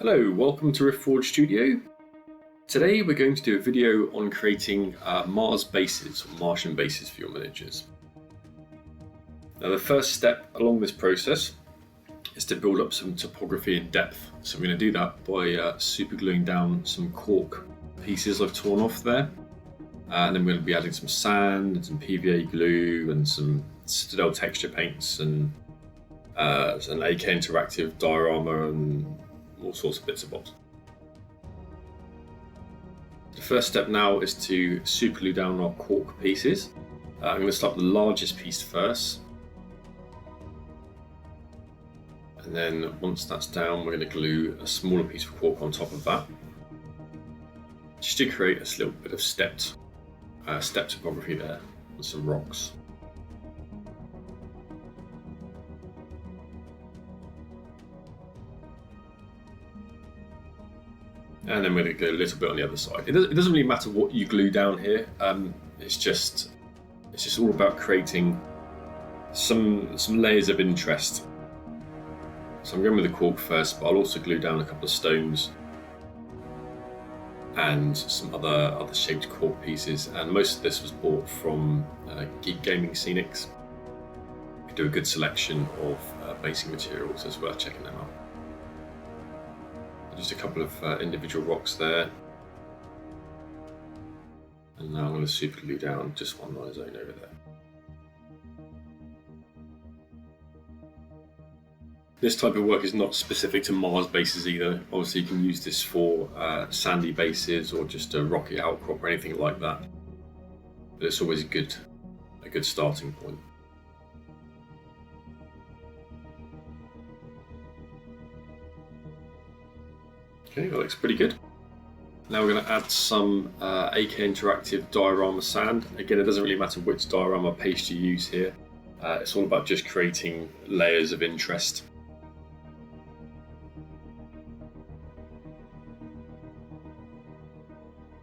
Hello, welcome to Riftforge Studio. Today we're going to do a video on creating Mars bases, or Martian bases for your miniatures. Now the first step along this process is to build up some topography and depth. So we're going to do that by super gluing down some cork pieces I've torn off there. And then we're going to be adding some sand and some PVA glue and some Citadel texture paints and an AK interactive diorama and all sorts of bits and bobs. The first step now is to super glue down our cork pieces. I'm going to start with the largest piece first. And then once that's down, we're going to glue a smaller piece of cork on top of that, just to create a little bit of stepped topography there with some rocks. And then we're going to go a little bit on the other side. It doesn't really matter what you glue down here. It's just all about creating some layers of interest. So I'm going with the cork first, but I'll also glue down a couple of stones and some other shaped cork pieces. And most of this was bought from Geek Gaming Scenics. They do a good selection of basing materials, as well, checking them out. Just a couple of individual rocks there, and now I'm going to super glue down just one line zone over there. This type of work is not specific to Mars bases either. Obviously you can use this for sandy bases or just a rocky outcrop or anything like that, but it's always a good starting point. Okay, that looks pretty good. Now we're going to add some AK interactive diorama sand. Again, it doesn't really matter which diorama paste you use here. It's all about just creating layers of interest.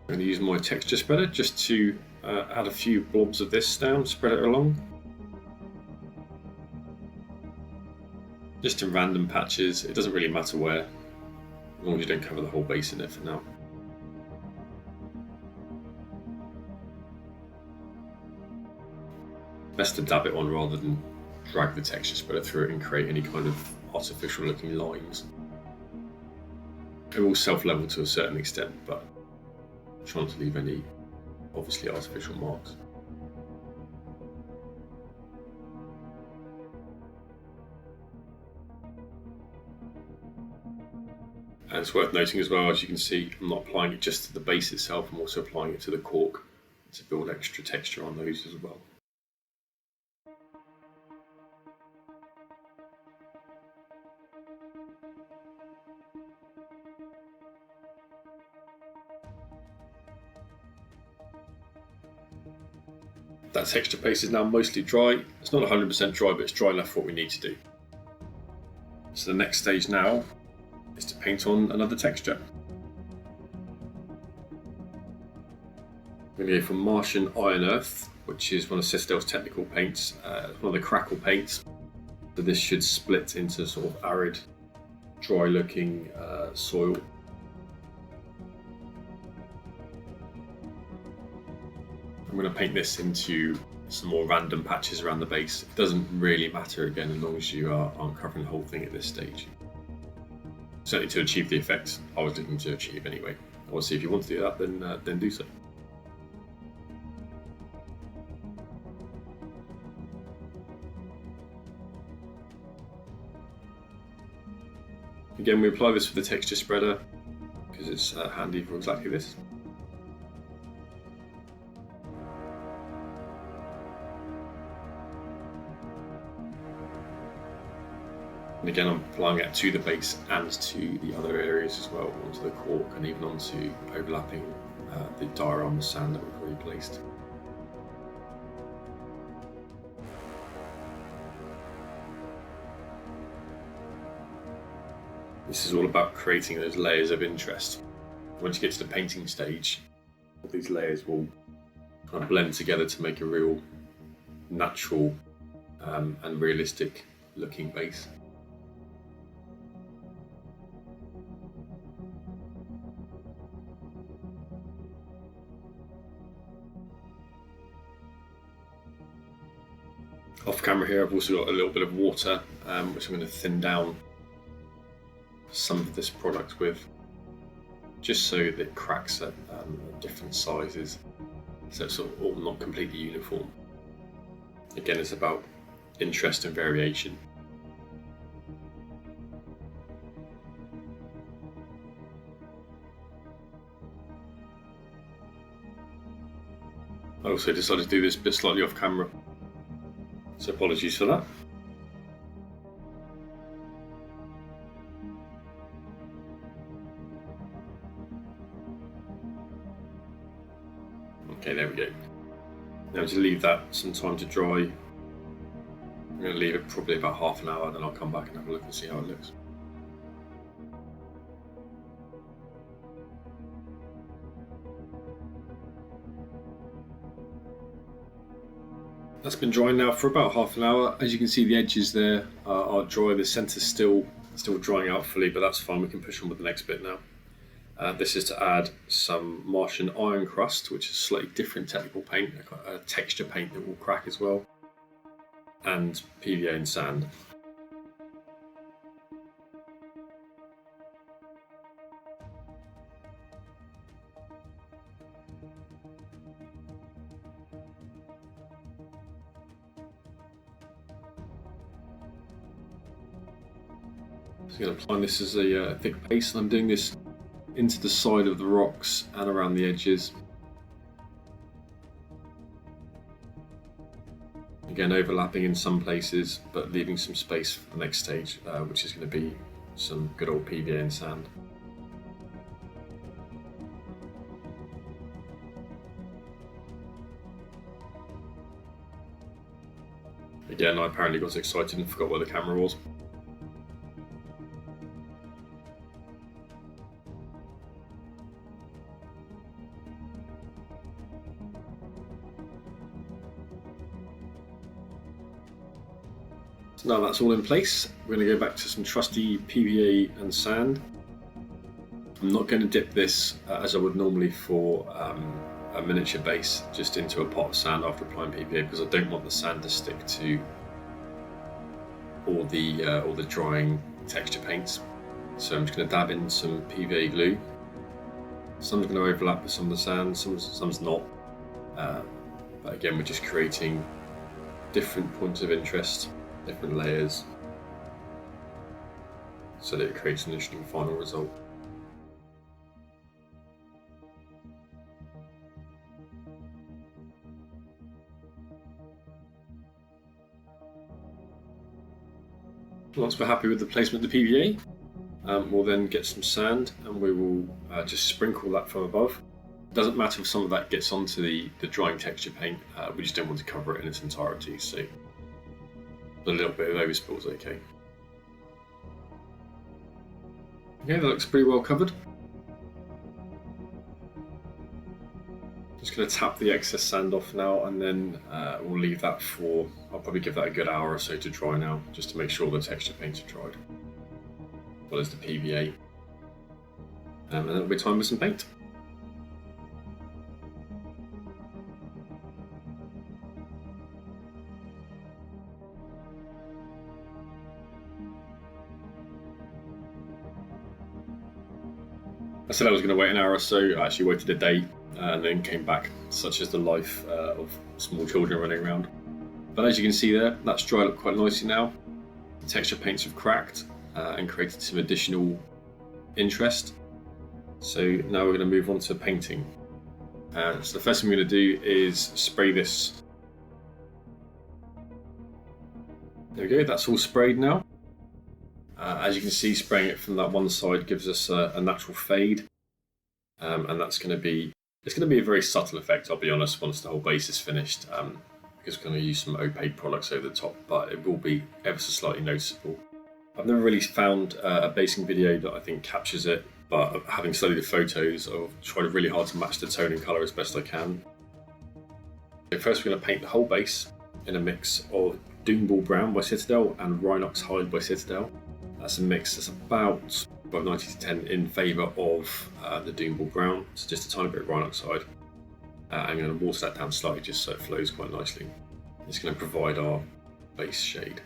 I'm going to use my texture spreader just to add a few blobs of this down, spread it along. Just in random patches, it doesn't really matter where, as long as you don't cover the whole base in it for now. Best to dab it on rather than drag the texture spreader through it and create any kind of artificial looking lines. It will self-level to a certain extent, but try not to leave any obviously artificial marks. And it's worth noting as well, as you can see, I'm not applying it just to the base itself, I'm also applying it to the cork to build extra texture on those as well. That texture paste is now mostly dry. It's not 100% dry, but it's dry enough for what we need to do. So the next stage now is to paint on another texture. I'm going to go for Martian Iron Earth, which is one of Citadel's technical paints, one of the crackle paints. So this should split into sort of arid, dry looking soil. I'm going to paint this into some more random patches around the base. It doesn't really matter again, as long as you aren't covering the whole thing at this stage. Certainly to achieve the effects I was looking to achieve anyway. Obviously if you want to do that, then do so. Again, we apply this with the texture spreader because it's handy for exactly this. And again, I'm applying it to the base and to the other areas as well, onto the cork and even onto overlapping the diorama sand that we've already placed. This is all about creating those layers of interest. Once you get to the painting stage, all these layers will kind of blend together to make a real natural and realistic looking base. Off camera here I've also got a little bit of water which I'm going to thin down some of this product with, just so that it cracks at different sizes, so it's all not completely uniform. Again, it's about interest and variation. I also decided to do this bit slightly off camera, so apologies for that. Okay, there we go. Now to leave that some time to dry, I'm going to leave it probably about half an hour, then I'll come back and have a look and see how it looks. That's been drying now for about half an hour. As you can see, the edges there are dry. The centre's still drying out fully, but that's fine. We can push on with the next bit now. This is to add some Martian Iron Crust, which is a slightly different technical paint, a texture paint that will crack as well, and PVA and sand. So I'm going to apply this as a thick base, and I'm doing this into the side of the rocks and around the edges. Again, overlapping in some places, but leaving some space for the next stage, which is going to be some good old PVA and sand. Again, I apparently got excited and forgot where the camera was. Now that's all in place, we're going to go back to some trusty PVA and sand. I'm not going to dip this as I would normally for a miniature base, just into a pot of sand after applying PVA, because I don't want the sand to stick to all the drying texture paints. So I'm just going to dab in some PVA glue. Some's going to overlap with some of the sand, some's not. But again, we're just creating different points of interest, different layers, so that it creates an interesting final result. Once we're happy with the placement of the PVA, we'll then get some sand and we will just sprinkle that from above. It doesn't matter if some of that gets onto the drying texture paint, we just don't want to cover it in its entirety, so a little bit of overspill is okay. Okay, that looks pretty well covered. Just going to tap the excess sand off now, and then we'll leave that for, I'll probably give that a good hour or so to dry now, just to make sure the texture paints are dried, as well as the PVA. And then it'll be time with some paint. I said I was going to wait an hour or so. I actually waited a day and then came back, such as the life of small children running around. But as you can see there, that's dried up quite nicely now. The texture paints have cracked and created some additional interest. So now we're going to move on to painting. So the first thing we're going to do is spray this. There we go, that's all sprayed now. As you can see, spraying it from that one side gives us a natural fade, and that's going to be a very subtle effect, I'll be honest, once the whole base is finished, because we're going to use some opaque products over the top, but it will be ever so slightly noticeable. I've never really found a basing video that I think captures it, but having studied the photos, I've tried really hard to match the tone and colour as best I can. So first we're going to paint the whole base in a mix of Doomball Brown by Citadel and Rhinox Hide by Citadel. That's a mix that's about 90 to 10 in favour of the Doomball Brown, so just a tiny bit of Rhinox Hide. I'm going to water that down slightly just so it flows quite nicely. It's going to provide our base shade.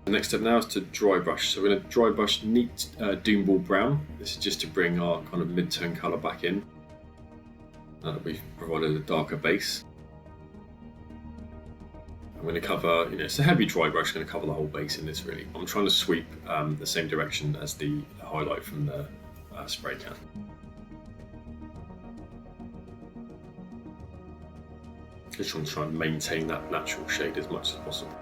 The next step now is to dry brush. So we're going to dry brush neat Doomball Brown. This is just to bring our kind of mid-tone colour back in, now that we've provided a darker base. I'm going to cover, it's a heavy dry brush, going to cover the whole base in this really. I'm trying to sweep the same direction as the highlight from the spray can. Just want to try and maintain that natural shade as much as possible.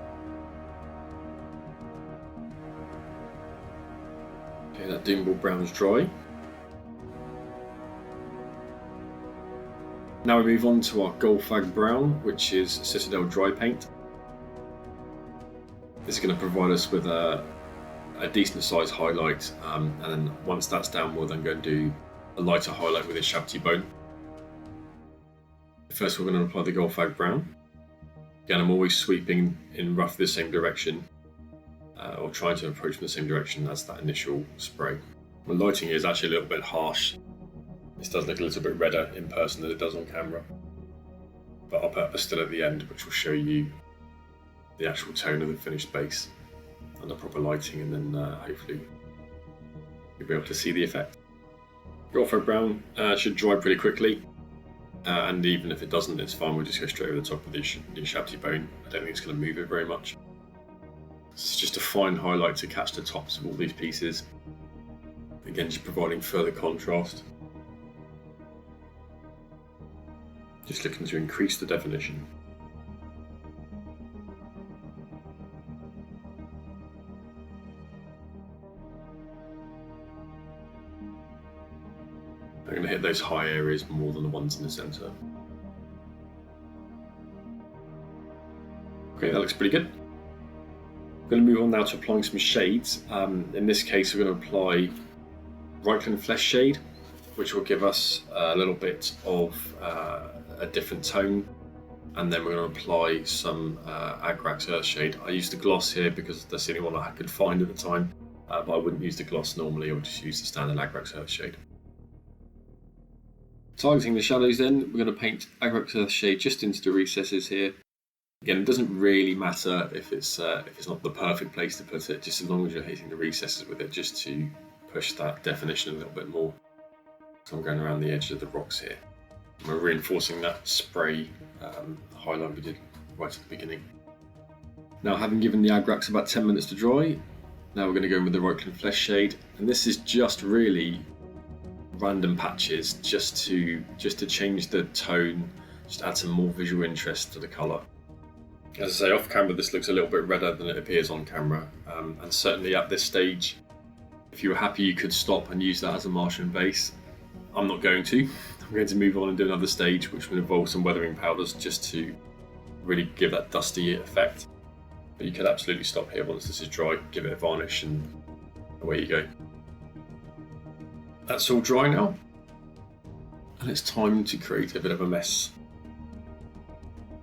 Okay, that Doomball Brown's dry. Now we move on to our Goldfag Brown, which is Citadel Dry Paint. This is going to provide us with a decent sized highlight, and then once that's down, we'll then go and do a lighter highlight with a Shabty Bone. First, we're going to apply the Goldfag Brown. Again, I'm always sweeping in roughly the same direction, or trying to approach from the same direction as that initial spray. The lighting here is actually a little bit harsh. This does look a little bit redder in person than it does on camera, but I'll put up a still at the end which will show you the actual tone of the finished base and the proper lighting, and then hopefully you'll be able to see the effect. Goldfag Brown should dry pretty quickly, and even if it doesn't, it's fine. We'll just go straight over the top of the Shabty Bone. I don't think it's going to move it very much. It's just a fine highlight to catch the tops of all these pieces. Again, just providing further contrast. Just looking to increase the definition. I'm going to hit those high areas more than the ones in the centre. Okay, that looks pretty good. I'm going to move on now to applying some shades. In this case, we're going to apply Reichland Flesh Shade, which will give us a little bit of a different tone, and then we're going to apply some Agrax Earth Shade. I used the gloss here because that's the only one I could find at the time, but I wouldn't use the gloss normally. I would just use the standard Agrax Earth Shade. Targeting the shadows then, we're going to paint Agrax Earth Shade just into the recesses here. Again, it doesn't really matter if it's not the perfect place to put it, just as long as you're hitting the recesses with it, just to push that definition a little bit more. So I'm going around the edge of the rocks here. We're reinforcing that spray highlight we did right at the beginning. Now, having given the Agrax about 10 minutes to dry, now we're going to go in with the Reichland Flesh Shade, and this is just really random patches, just to change the tone, just add some more visual interest to the colour. As I say, off camera this looks a little bit redder than it appears on camera, and certainly at this stage, if you were happy you could stop and use that as a Martian base. I'm not going to. I'm going to move on and do another stage which will involve some weathering powders just to really give that dusty effect. But you could absolutely stop here once this is dry, give it a varnish, and away you go. That's all dry now, and it's time to create a bit of a mess.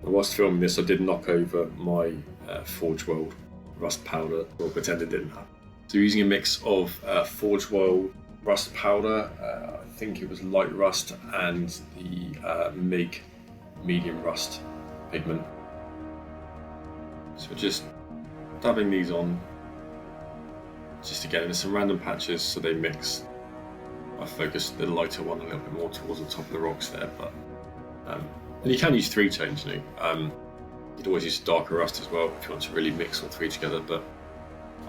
Whilst filming this, I did knock over my Forge World rust powder, or pretend it didn't happen. So using a mix of Forge World rust powder, I think it was light rust, and the MIG medium rust pigment. So just dabbing these on, just to get into some random patches so they mix. I focused the lighter one a little bit more towards the top of the rocks there, but and you can use three tones, you know. You'd always use darker rust as well if you want to really mix all three together, but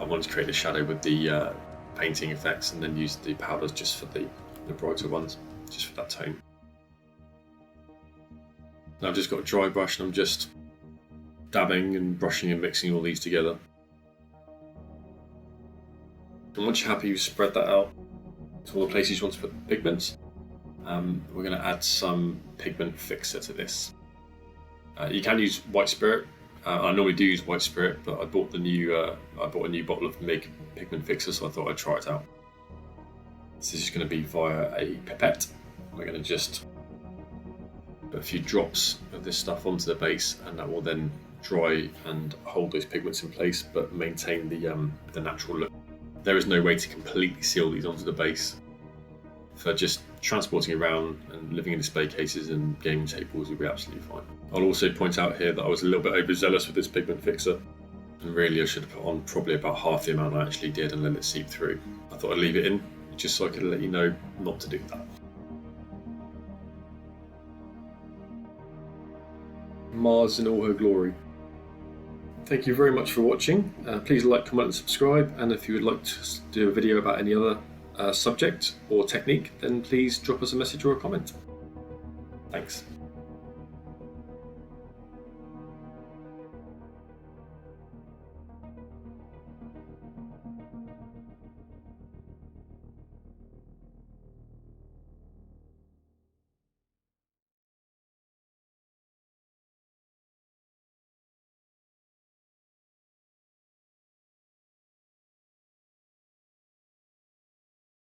I wanted to create a shadow with the painting effects and then use the powders just for the brighter ones, just for that tone. Now I've just got a dry brush and I'm just dabbing and brushing and mixing all these together. And once you're happy, you spread that out to all the places you want to put the pigments. We're going to add some pigment fixer to this. You can use white spirit. I normally do use white spirit, but I bought a new bottle of MIG pigment fixer, so I thought I'd try it out. This is going to be via a pipette. We're going to just put a few drops of this stuff onto the base, and that will then dry and hold those pigments in place, but maintain the natural look. there is no way to completely seal these onto the base. For just transporting around and living in display cases and gaming tables would be absolutely fine. I'll also point out here that I was a little bit overzealous with this pigment fixer, and really I should have put on probably about half the amount I actually did and let it seep through. I thought I'd leave it in just so I could let you know not to do that. Mars in all her glory. Thank you very much for watching. Please like, comment and subscribe, and if you would like to do a video about any other subject or technique, then please drop us a message or a comment. Thanks.